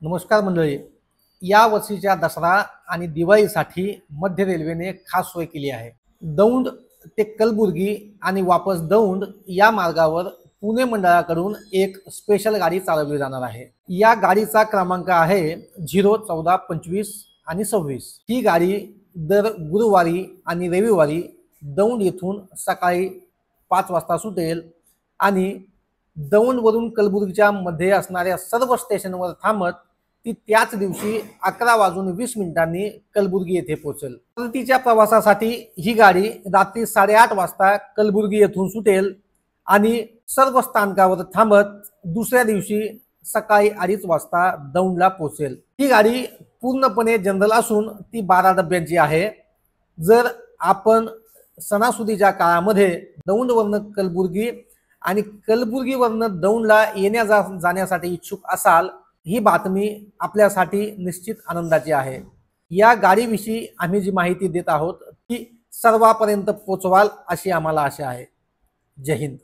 नमस्कार मंडळी. या वर्षीच्या दसरा आणि दिवाळीसाठी मध्य रेल्वेने खास सोय केली आहे. दौंड ते कलबुर्गी आणि वापस दौंड या मार्गावर पुणे मंडळाकडून एक स्पेशल गाडी चालवली जाणार आहे. या गाडीचा क्रमांक आहे 01425 आणि 26. ही गाडी दर गुरुवारी आणि रविवारी दौंड येथून सकाळी 5 वाजता सुटेल आणि दौंडवरून कलबुर्गीच्या मध्ये असणाऱ्या सर्व स्टेशनवर थांबत ती त्याच दिवशी 11:20 कलबुर्गी येथे पोहोचेल. परतीच्या प्रवासासाठी ही गाडी रात्री 8:30 वाजता कलबुर्गी येथून सुटेल आणि सर्व स्थानकावर थांबत दुसऱ्या दिवशी सकाळी 2:30 वाजता दौंडला पोहोचेल. ही गाडी पूर्णपणे जनरल असून ती 12 डब्यांची आहे. जर आपण सणासुदीच्या काळामध्ये दौंडवरनं कलबुर्गी आणि कलबुर्गीवरनं दौंडला जाण्यासाठी इच्छुक असाल, ही बातमी आपल्यासाठी निश्चित आनंदाची आहे. या गाडीविषयी आम्ही जी माहिती देत आहोत ती सर्वांपर्यंत पोहोचवाल अशी आम्हाला आशा आहे. जय हिंद.